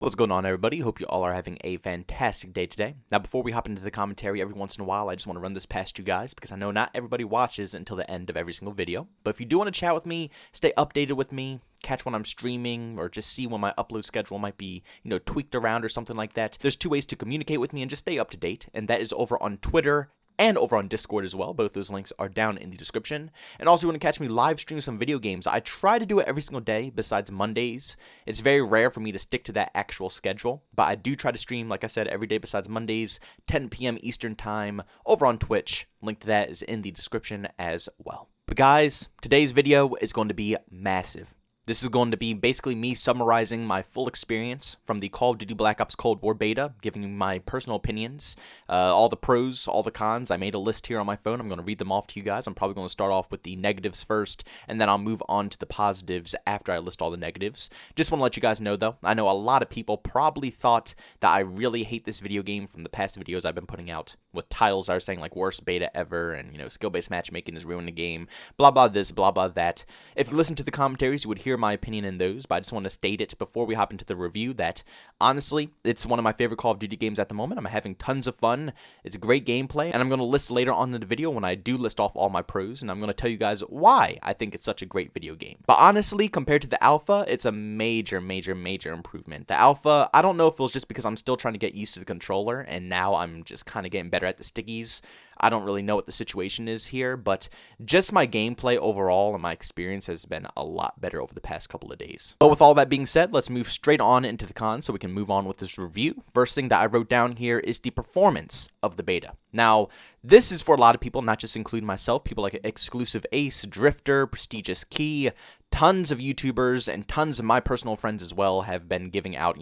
What's going on, everybody? Hope you all are having a fantastic day today. Now, before we hop into the commentary, every once in a while, I just want to run this past you guys because I know not everybody watches until the end of every single video. But if you do want to chat with me, stay updated with me, catch when I'm streaming, or just see when my upload schedule might be, tweaked around or something like that, there's two ways to communicate with me and just stay up to date, and that is over on Twitter and over on Discord as well. Both those links are down in the description. And also, you want to catch me live stream some video games. I try to do it every single day besides Mondays. It's very rare for me to stick to that actual schedule, but I do try to stream, like I said, every day besides Mondays, 10 p.m. Eastern Time, over on Twitch. Link to that is in the description as well. But guys, today's video is going to be massive. This is going to be basically me summarizing my full experience from the Call of Duty Black Ops Cold War beta, giving you my personal opinions, all the pros, all the cons. I made a list here on my phone. I'm going to read them off to you guys. I'm probably going to start off with the negatives first, and then I'll move on to the positives after I list all the negatives. Just want to let you guys know, though, I know a lot of people probably thought that I really hate this video game from the past videos I've been putting out, with titles I was saying like worst beta ever, and skill-based matchmaking is ruining the game, blah blah this, blah blah that. If you listen to the commentaries, you would hear my opinion in those, but I just want to state it before we hop into the review that honestly, it's one of my favorite Call of Duty games at the moment. I'm having tons of fun. It's great gameplay, and I'm going to list later on in the video when I do list off all my pros, and I'm going to tell you guys why I think it's such a great video game. But honestly, compared to the alpha, it's a major improvement. The alpha, I don't know if it was just because I'm still trying to get used to the controller, and now I'm just kind of getting better at the stickies. I don't really know what the situation is here, but just my gameplay overall and my experience has been a lot better over the past couple of days. But with all that being said, let's move straight on into the cons so we can move on with this review. First thing that I wrote down here is the performance of the beta. Now, this is for a lot of people, not just including myself, people like Exclusive Ace, Drifter, Prestigious Key, tons of YouTubers and tons of my personal friends as well have been giving out,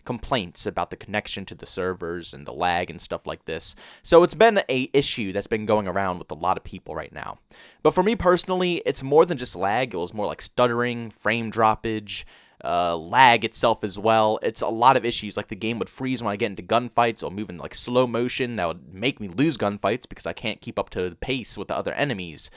complaints about the connection to the servers and the lag and stuff like this. So it's been a issue that's been going around with a lot of people right now. But for me personally, it's more than just lag. It was more like stuttering, frame droppage, lag itself as well. It's a lot of issues, like the game would freeze when I get into gunfights or move in like slow motion. That would make me lose gunfights because I can't keep up to the pace with the other enemies.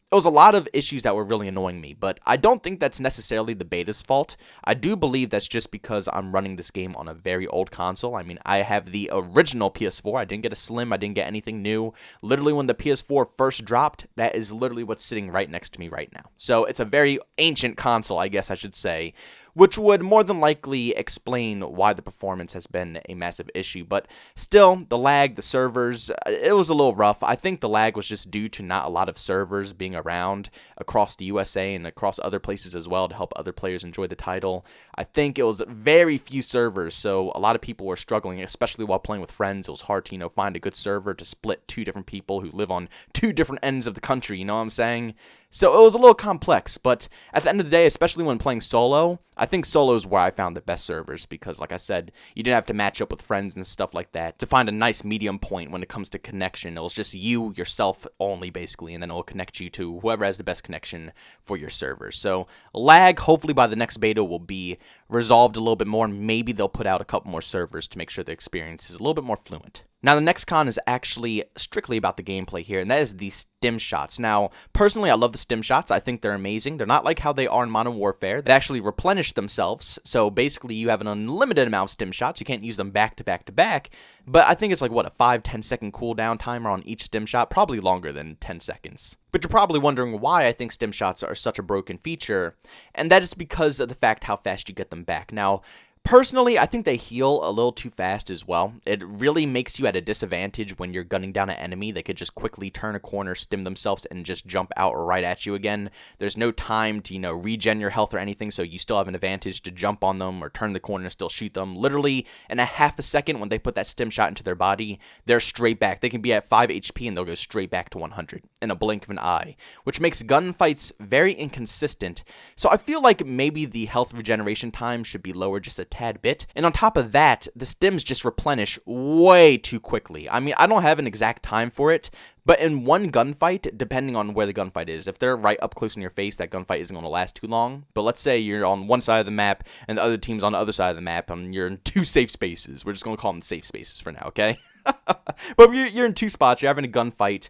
It was a lot of issues that were really annoying me, but I don't think that's necessarily the beta's fault. I do believe that's just because I'm running this game on a very old console. I mean, I have the original PS4. I didn't get a Slim. I didn't get anything new. Literally, when the PS4 first dropped, that is literally what's sitting right next to me right now. So it's a very ancient console, I guess I should say, which would more than likely explain why the performance has been a massive issue. But still, the lag, the servers, it was a little rough. I think the lag was just due to not a lot of servers being around across the USA and across other places as well to help other players enjoy the title. I think it was very few servers, so a lot of people were struggling, especially while playing with friends. It was hard to, find a good server to split two different people who live on two different ends of the country, you know what I'm saying? So it was a little complex, but at the end of the day, especially when playing solo, I think solo is where I found the best servers because, like I said, you didn't have to match up with friends and stuff like that to find a nice medium point when it comes to connection. It was just you, yourself only, basically, and then it will connect you to whoever has the best connection for your server. So lag, hopefully by the next beta, will be resolved a little bit more. Maybe they'll put out a couple more servers to make sure the experience is a little bit more fluent. Now, the next con is actually strictly about the gameplay here, and that is the stim shots. Now, personally, I love the stim shots. I think they're amazing. They're not like how they are in Modern Warfare. They actually replenish themselves, so basically you have an unlimited amount of stim shots. You can't use them back to back to back, but I think it's like, what, a 5-10 second cooldown timer on each stim shot? Probably longer than 10 seconds. But you're probably wondering why I think stim shots are such a broken feature, and that is because of the fact how fast you get them back. Now, personally, I think they heal a little too fast as well. It really makes you at a disadvantage when you're gunning down an enemy. They could just quickly turn a corner, stim themselves, and just jump out right at you again. There's no time to, regen your health or anything, so you still have an advantage to jump on them or turn the corner and still shoot them. Literally, in a half a second, when they put that stim shot into their body, they're straight back. They can be at 5 HP and they'll go straight back to 100 in a blink of an eye, which makes gunfights very inconsistent. So I feel like maybe the health regeneration time should be lower just a tad bit. And on top of that, the stims just replenish way too quickly. I mean, I don't have an exact time for it, but in one gunfight, depending on where the gunfight is, if they're right up close in your face, that gunfight isn't going to last too long. But let's say you're on one side of the map and the other team's on the other side of the map and you're in two safe spaces. We're just going to call them safe spaces for now, okay? But if you're in two spots, you're having a gunfight,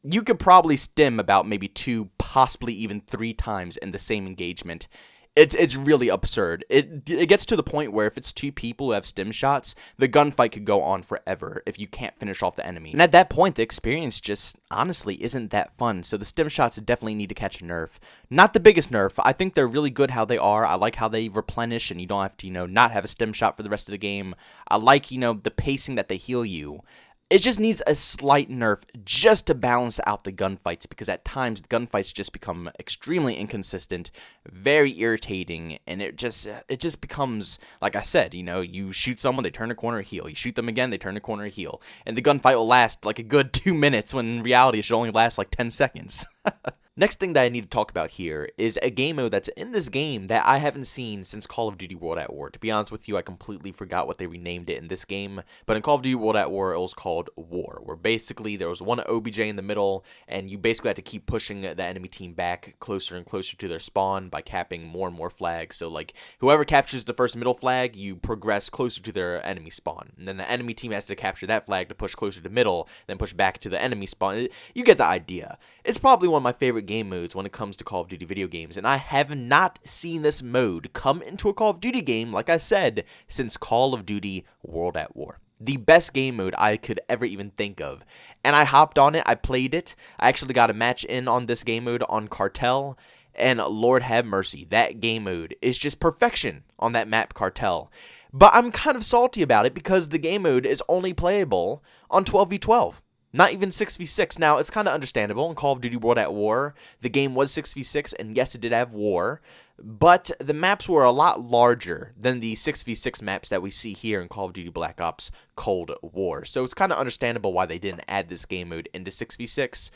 you could probably stim about maybe 2, possibly even 3 times in the same engagement. It's really absurd. It gets to the point where if it's two people who have stim shots, the gunfight could go on forever if you can't finish off the enemy. And at that point, the experience just honestly isn't that fun. So the stim shots definitely need to catch a nerf. Not the biggest nerf. I think they're really good how they are. I like how they replenish and you don't have to, not have a stim shot for the rest of the game. I like, the pacing that they heal you. It just needs a slight nerf just to balance out the gunfights, because at times the gunfights just become extremely inconsistent, very irritating, and it just becomes, like I said, you shoot someone, they turn a corner, heal. You shoot them again, they turn a corner, heal. And the gunfight will last like a good 2 minutes when in reality it should only last like 10 seconds. Next thing that I need to talk about here is a game mode that's in this game that I haven't seen since Call of Duty World at War. To be honest with you, I completely forgot what they renamed it in this game, but in Call of Duty World at War, it was called War, where basically there was one OBJ in the middle, and you basically had to keep pushing the enemy team back closer and closer to their spawn by capping more and more flags. So, like, whoever captures the first middle flag, you progress closer to their enemy spawn, and then the enemy team has to capture that flag to push closer to middle, then push back to the enemy spawn. You get the idea. It's probably one of my favorite game modes when it comes to Call of Duty video games, and I have not seen this mode come into a Call of Duty game, like I said, since Call of Duty World at War. The best game mode I could ever even think of. And I hopped on it, I played it, I actually got a match in on this game mode on Cartel, and Lord have mercy, that game mode is just perfection on that map Cartel. But I'm kind of salty about it because the game mode is only playable on 12v12. Not even 6v6. Now, it's kind of understandable. In Call of Duty World at War, the game was 6v6, and yes, it did have war, but the maps were a lot larger than the 6v6 maps that we see here in Call of Duty Black Ops Cold War. So it's kind of understandable why they didn't add this game mode into 6v6.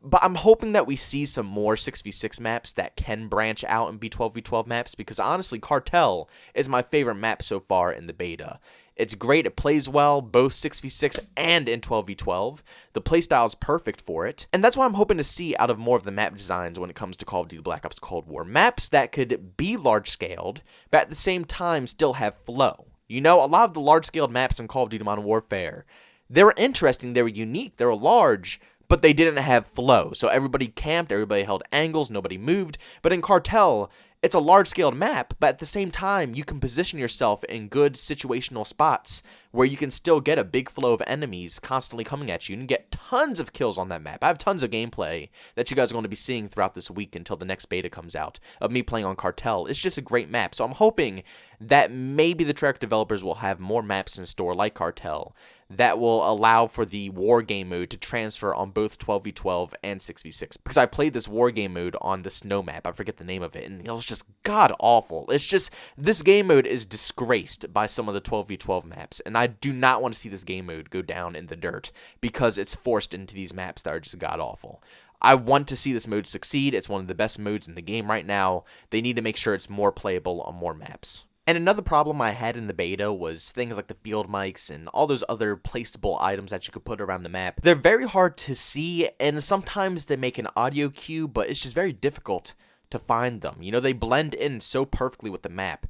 But I'm hoping that we see some more 6v6 maps that can branch out and be 12v12 maps, because honestly, Cartel is my favorite map so far in the beta. It's great, it plays well, both 6v6 and in 12v12. The playstyle is perfect for it, and that's what I'm hoping to see out of more of the map designs when it comes to Call of Duty Black Ops Cold War. Maps that could be large-scaled, but at the same time still have flow. A lot of the large-scaled maps in Call of Duty Modern Warfare, they were interesting, they were unique, they were large, but they didn't have flow. So everybody camped, everybody held angles, nobody moved. But in Cartel, it's a large-scaled map, but at the same time, you can position yourself in good situational spots where you can still get a big flow of enemies constantly coming at you and get tons of kills on that map. I have tons of gameplay that you guys are going to be seeing throughout this week until the next beta comes out of me playing on Cartel. It's just a great map, so I'm hoping that maybe the Treyarch developers will have more maps in store like Cartel that will allow for the war game mode to transfer on both 12v12 and 6v6. Because I played this war game mode on the snow map, I forget the name of it, and it was just god-awful. It's just, this game mode is disgraced by some of the 12v12 maps, and I do not want to see this game mode go down in the dirt because it's forced into these maps that are just god-awful. I want to see this mode succeed. It's one of the best modes in the game right now. They need to make sure it's more playable on more maps. And another problem I had in the beta was things like the field mics and all those other placeable items that you could put around the map. They're very hard to see, and sometimes they make an audio cue, but it's just very difficult to find them. They blend in so perfectly with the map.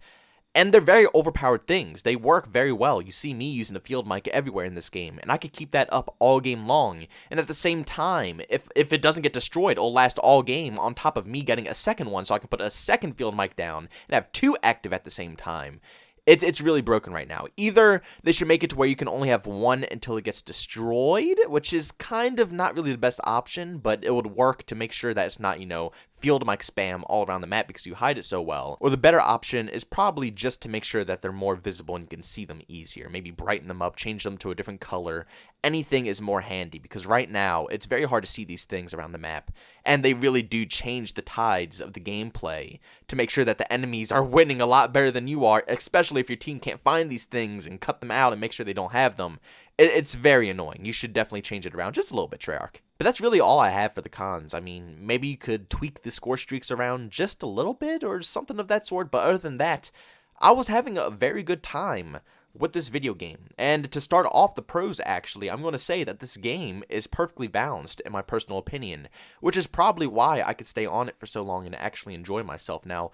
And they're very overpowered things. They work very well. You see me using the field mic everywhere in this game, and I could keep that up all game long. And at the same time, if it doesn't get destroyed, it'll last all game on top of me getting a second one, so I can put a second field mic down and have two active at the same time. It's really broken right now. Either they should make it to where you can only have one until it gets destroyed, which is kind of not really the best option, but it would work to make sure that it's not, field mic spam all around the map because you hide it so well. Or the better option is probably just to make sure that they're more visible and you can see them easier. Maybe brighten them up, change them to a different color. Anything is more handy because right now it's very hard to see these things around the map, and they really do change the tides of the gameplay to make sure that the enemies are winning a lot better than you are, especially if your team can't find these things and cut them out and make sure they don't have them. It's very annoying. You should definitely change it around just a little bit, Treyarch. But that's really all I have for the cons. I mean, maybe you could tweak the score streaks around just a little bit or something of that sort, but other than that, I was having a very good time with this video game. And to start off the pros, actually, I'm going to say that this game is perfectly balanced in my personal opinion, which is probably why I could stay on it for so long and actually enjoy myself. Now,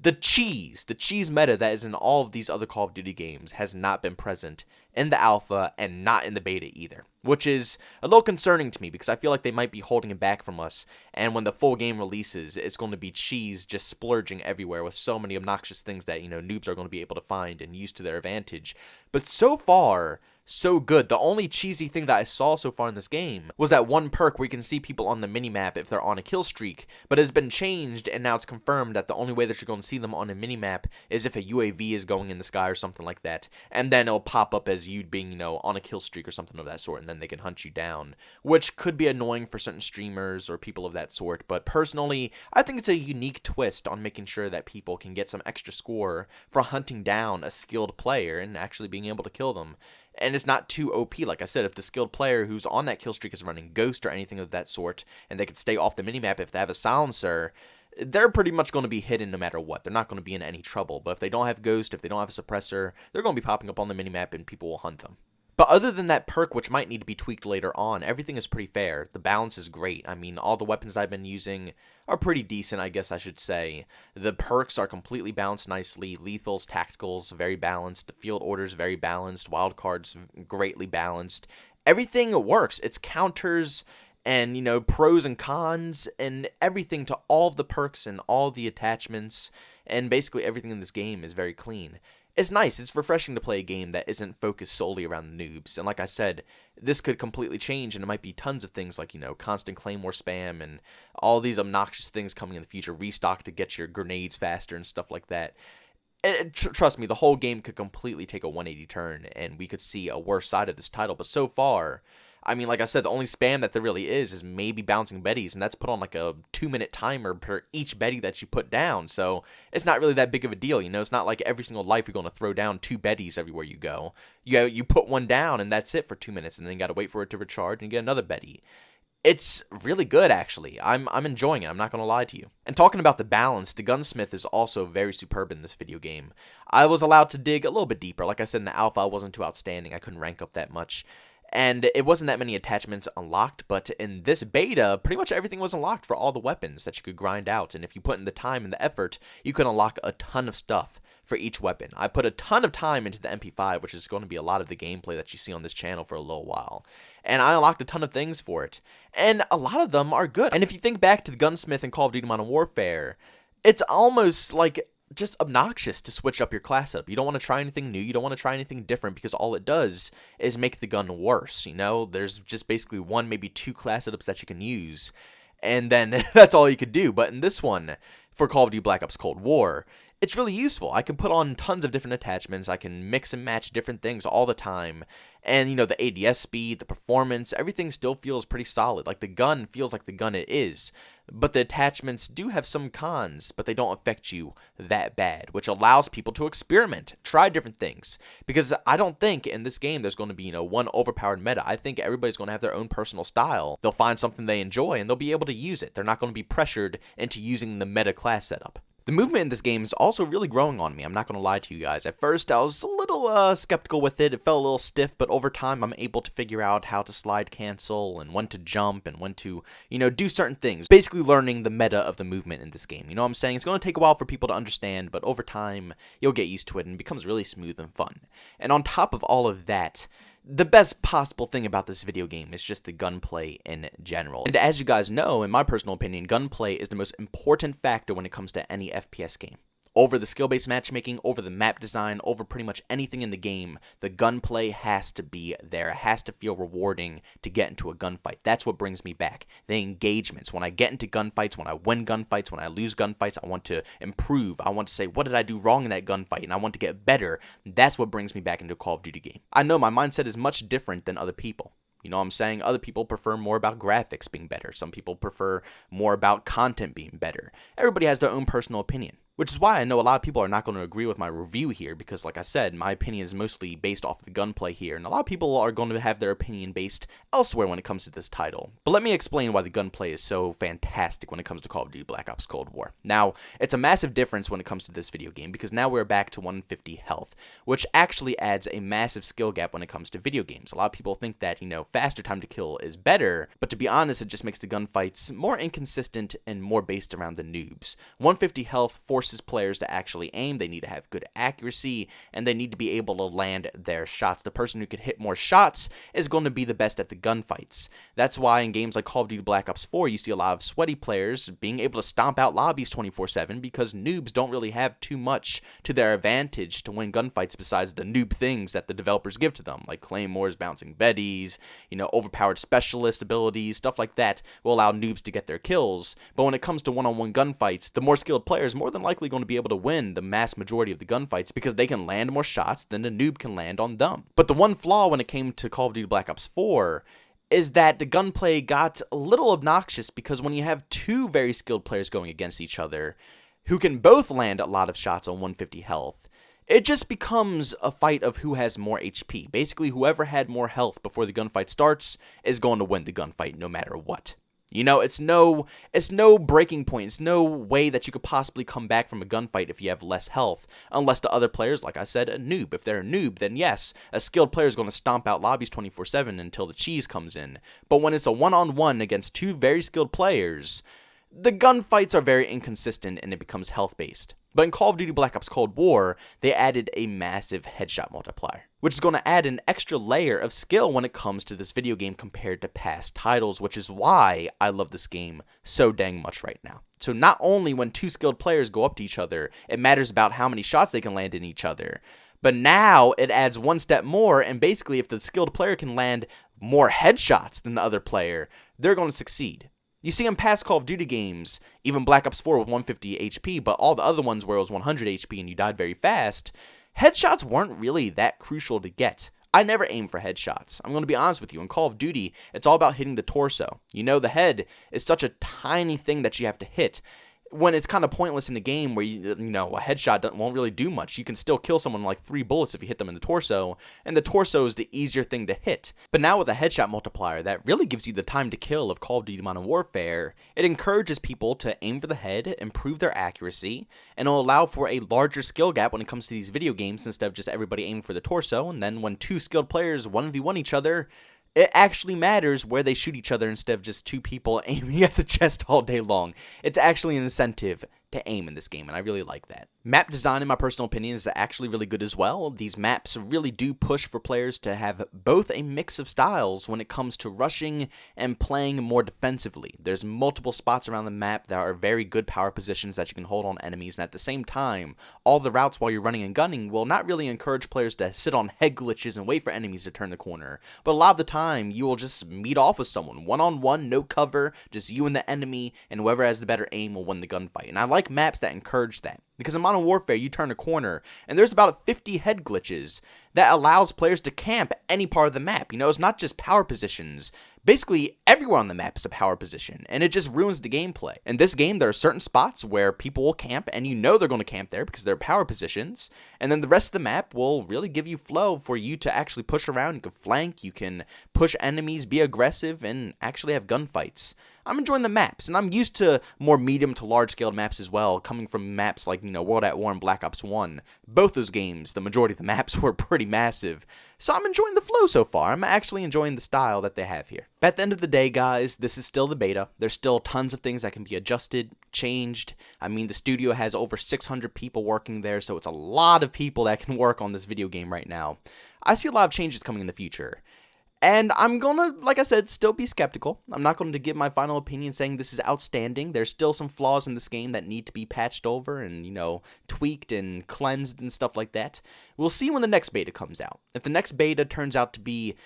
The cheese meta that is in all of these other Call of Duty games has not been present in the alpha and not in the beta either, which is a little concerning to me because I feel like they might be holding it back from us, and when the full game releases, it's going to be cheese just splurging everywhere with so many obnoxious things that, noobs are going to be able to find and use to their advantage. But so far, so good. The only cheesy thing that I saw so far in this game was that one perk where you can see people on the minimap if they're on a kill streak, but it has been changed, and now it's confirmed that the only way that you're going to see them on a minimap is if a UAV is going in the sky or something like that, and then it'll pop up as you being, on a kill streak or something of that sort, and then they can hunt you down, which could be annoying for certain streamers or people of that sort, but personally, I think it's a unique twist on making sure that people can get some extra score for hunting down a skilled player and actually being able to kill them. And it's not too OP. Like I said, if the skilled player who's on that kill streak is running Ghost or anything of that sort, and they can stay off the minimap if they have a silencer, they're pretty much going to be hidden no matter what. They're not going to be in any trouble. But if they don't have Ghost, if they don't have a suppressor, they're going to be popping up on the minimap and people will hunt them. But other than that perk, which might need to be tweaked later on, everything is pretty fair. The balance is great. I mean, all the weapons I've been using are pretty decent, I guess I should say. The perks are completely balanced nicely. Lethals, tacticals, very balanced. Field orders, very balanced. Wildcards, greatly balanced. Everything works. It's counters and, pros and cons and everything to all of the perks and all the attachments. And basically everything in this game is very clean. It's nice. It's refreshing to play a game that isn't focused solely around the noobs. And like I said, this could completely change, and it might be tons of things like, constant claymore spam and all these obnoxious things coming in the future, restock to get your grenades faster and stuff like that. And trust me, the whole game could completely take a 180 turn, and we could see a worse side of this title. But so far, I mean, like I said, the only spam that there really is maybe bouncing Bettys, and that's put on like a 2-minute timer per each Betty that you put down, so it's not really that big of a deal, It's not like every single life you're going to throw down 2 Bettys everywhere you go. You put one down, and that's it for 2 minutes, and then you got to wait for it to recharge and get another Betty. It's really good, actually. I'm enjoying it. I'm not going to lie to you. And talking about the balance, the gunsmith is also very superb in this video game. I was allowed to dig a little bit deeper. Like I said, in the alpha, I wasn't too outstanding. I couldn't rank up that much. And it wasn't that many attachments unlocked, but in this beta, pretty much everything was unlocked for all the weapons that you could grind out. And if you put in the time and the effort, you could unlock a ton of stuff for each weapon. I put a ton of time into the MP5, which is going to be a lot of the gameplay that you see on this channel for a little while. And I unlocked a ton of things for it. And a lot of them are good. And if you think back to the gunsmith in Call of Duty Modern Warfare, it's almost like just obnoxious to switch up your class setup. You don't want to try anything new. You don't want to try anything different because all it does is make the gun worse. There's just basically 1, maybe 2 class setups that you can use, and then that's all you could do. But in this one, for Call of Duty Black Ops Cold War, it's really useful. I can put on tons of different attachments. I can mix and match different things all the time. And, the ADS speed, the performance, everything still feels pretty solid. Like, the gun feels like the gun it is. But the attachments do have some cons, but they don't affect you that bad, which allows people to experiment, try different things. Because I don't think in this game there's going to be, one overpowered meta. I think everybody's going to have their own personal style. They'll find something they enjoy, and they'll be able to use it. They're not going to be pressured into using the meta class setup. The movement in this game is also really growing on me. I'm not going to lie to you guys. At first, I was a little skeptical with it. It felt a little stiff, but over time, I'm able to figure out how to slide cancel and when to jump and when to, do certain things. Basically learning the meta of the movement in this game. You know what I'm saying? It's going to take a while for people to understand, but over time, you'll get used to it and it becomes really smooth and fun. And on top of all of that, the best possible thing about this video game is just the gunplay in general. And as you guys know, in my personal opinion, gunplay is the most important factor when it comes to any FPS game. Over the skill-based matchmaking, over the map design, over pretty much anything in the game, the gunplay has to be there. It has to feel rewarding to get into a gunfight. That's what brings me back. The engagements. When I get into gunfights, when I win gunfights, when I lose gunfights, I want to improve. I want to say, what did I do wrong in that gunfight? And I want to get better. That's what brings me back into a Call of Duty game. I know my mindset is much different than other people. You know what I'm saying? Other people prefer more about graphics being better. Some people prefer more about content being better. Everybody has their own personal opinion. Which is why I know a lot of people are not going to agree with my review here, because like I said, my opinion is mostly based off the gunplay here, and a lot of people are going to have their opinion based elsewhere when it comes to this title. But let me explain why the gunplay is so fantastic when it comes to Call of Duty Black Ops Cold War. Now, it's a massive difference when it comes to this video game, because now we're back to 150 health, which actually adds a massive skill gap when it comes to video games. A lot of people think that, faster time to kill is better, but to be honest, it just makes the gunfights more inconsistent and more based around the noobs. 150 health forces forces players to actually aim. They need to have good accuracy, and they need to be able to land their shots. The person who can hit more shots is going to be the best at the gunfights. That's why in games like Call of Duty Black Ops 4, you see a lot of sweaty players being able to stomp out lobbies 24/7 because noobs don't really have too much to their advantage to win gunfights besides the noob things that the developers give to them, like claymores, bouncing betties, overpowered specialist abilities, stuff like that will allow noobs to get their kills. But when it comes to one-on-one gunfights, the more skilled players more than likely going to be able to win the mass majority of the gunfights because they can land more shots than the noob can land on them. But the one flaw when it came to Call of Duty Black Ops 4 is that the gunplay got a little obnoxious because when you have two very skilled players going against each other who can both land a lot of shots on 150 health, it just becomes a fight of who has more HP. Basically, whoever had more health before the gunfight starts is going to win the gunfight no matter what. It's no breaking point. It's no way that you could possibly come back from a gunfight if you have less health, unless the other players, like I said, a noob. If they're a noob, then yes, a skilled player is going to stomp out lobbies 24/7 until the cheese comes in. But when it's a one-on-one against two very skilled players, the gunfights are very inconsistent and it becomes health-based. But in Call of Duty Black Ops Cold War, they added a massive headshot multiplier, which is going to add an extra layer of skill when it comes to this video game compared to past titles, which is why I love this game so dang much right now. So not only when two skilled players go up to each other, it matters about how many shots they can land in each other, but now it adds one step more, and basically if the skilled player can land more headshots than the other player, they're going to succeed. You see in past Call of Duty games, even Black Ops 4 with 150 HP, but all the other ones where it was 100 HP and you died very fast, headshots weren't really that crucial to get. I never aim for headshots. I'm going to be honest with you. In Call of Duty, it's all about hitting the torso. The head is such a tiny thing that you have to hit. When it's kind of pointless in a game where a headshot won't really do much. You can still kill someone in like 3 bullets if you hit them in the torso, and the torso is the easier thing to hit. But now with a headshot multiplier that really gives you the time to kill of Call of Duty Modern Warfare, it encourages people to aim for the head, improve their accuracy, and it'll allow for a larger skill gap when it comes to these video games instead of just everybody aiming for the torso. And then when two skilled players 1v1 each other, it actually matters where they shoot each other instead of just two people aiming at the chest all day long. It's actually an incentive to aim in this game, and I really like that. Map design, in my personal opinion, is actually really good as well. These maps really do push for players to have both a mix of styles when it comes to rushing and playing more defensively. There's multiple spots around the map that are very good power positions that you can hold on enemies, and at the same time, all the routes while you're running and gunning will not really encourage players to sit on head glitches and wait for enemies to turn the corner. But a lot of the time, you will just meet off with someone, one-on-one, no cover, just you and the enemy, and whoever has the better aim will win the gunfight. And I like maps that encourage that. Because in Modern Warfare, you turn a corner, and there's about 50 head glitches that allows players to camp any part of the map. It's not just power positions. Basically, everywhere on the map is a power position, and it just ruins the gameplay. In this game, there are certain spots where people will camp, and they're going to camp there because they're power positions, and then the rest of the map will really give you flow for you to actually push around. You can flank, you can push enemies, be aggressive, and actually have gunfights. I'm enjoying the maps, and I'm used to more medium to large scale maps as well, coming from maps like, World at War and Black Ops 1. Both those games, the majority of the maps were pretty massive, so I'm enjoying the flow so far. I'm actually enjoying the style that they have here. But at the end of the day, guys, this is still the beta. There's still tons of things that can be adjusted, changed. The studio has over 600 people working there, so it's a lot of people that can work on this video game right now. I see a lot of changes coming in the future. And I'm gonna, like I said, still be skeptical. I'm not going to give my final opinion saying this is outstanding. There's still some flaws in this game that need to be patched over and, tweaked and cleansed and stuff like that. We'll see when the next beta comes out. If the next beta turns out to be,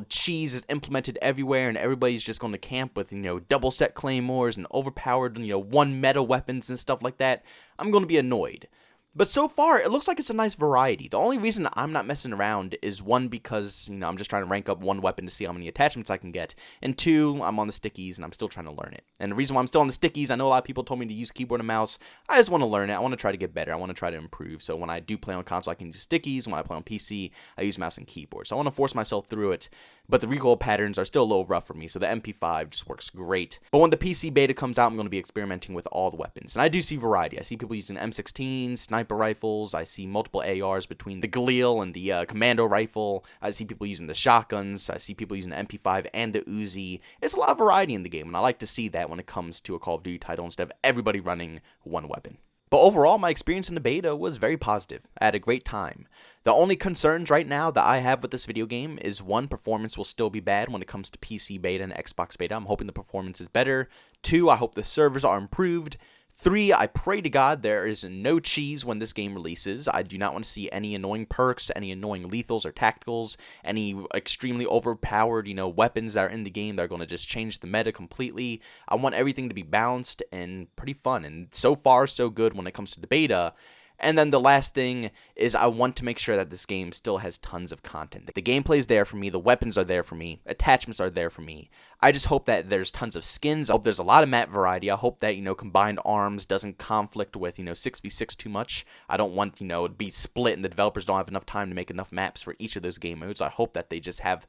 cheese is implemented everywhere and everybody's just going to camp with, double set claymores and overpowered, one meta weapons and stuff like that, I'm going to be annoyed. But so far, it looks like it's a nice variety. The only reason I'm not messing around is, one, because, I'm just trying to rank up one weapon to see how many attachments I can get, and two, I'm on the stickies and I'm still trying to learn it. And the reason why I'm still on the stickies, I know a lot of people told me to use keyboard and mouse. I just want to learn it. I want to try to get better. I want to try to improve. So when I do play on console, I can use stickies. When I play on PC, I use mouse and keyboard. So I want to force myself through it. But the recoil patterns are still a little rough for me, so the MP5 just works great. But when the PC beta comes out, I'm going to be experimenting with all the weapons. And I do see variety. I see people using M16, sniper rifles. I see multiple ARs between the Galil and the commando rifle. I see people using the shotguns. I see people using the MP5 and the Uzi. It's a lot of variety in the game, and I like to see that when it comes to a Call of Duty title instead of everybody running one weapon. But overall, my experience in the beta was very positive. I had a great time. The only concerns right now that I have with this video game is, one, performance will still be bad when it comes to PC beta and Xbox beta. I'm hoping the performance is better. 2, I hope the servers are improved. 3, I pray to God there is no cheese when this game releases. I do not want to see any annoying perks, any annoying lethals or tacticals, any extremely overpowered, weapons that are in the game that are going to just change the meta completely. I want everything to be balanced and pretty fun, and so far so good when it comes to the beta. And then the last thing is, I want to make sure that this game still has tons of content. The gameplay is there for me, the weapons are there for me, attachments are there for me. I just hope that there's tons of skins. I hope there's a lot of map variety. I hope that, combined arms doesn't conflict with, 6v6 too much. I don't want, it to be split and the developers don't have enough time to make enough maps for each of those game modes. I hope that they just have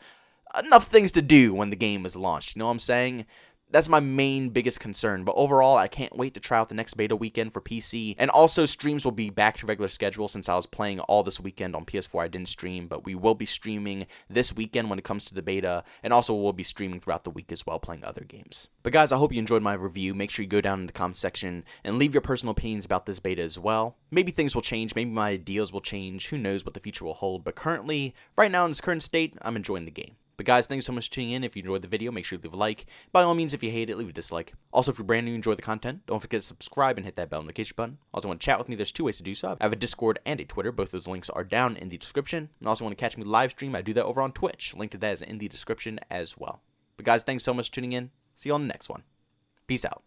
enough things to do when the game is launched. You know what I'm saying? That's my biggest concern, but overall, I can't wait to try out the next beta weekend for PC, and also streams will be back to regular schedule. Since I was playing all this weekend on PS4, I didn't stream, but we will be streaming this weekend when it comes to the beta, and also we'll be streaming throughout the week as well, playing other games. But guys, I hope you enjoyed my review. Make sure you go down in the comment section and leave your personal opinions about this beta as well. Maybe things will change, maybe my ideas will change, who knows what the future will hold, but currently, right now in its current state, I'm enjoying the game. But guys, thanks so much for tuning in. If you enjoyed the video, make sure you leave a like. By all means, if you hate it, leave a dislike. Also, if you're brand new and enjoy the content, don't forget to subscribe and hit that bell notification button. Also, want to chat with me, there's 2 ways to do so. I have a Discord and a Twitter. Both those links are down in the description. And also want to catch me live stream, I do that over on Twitch. Link to that is in the description as well. But guys, thanks so much for tuning in. See you on the next one. Peace out.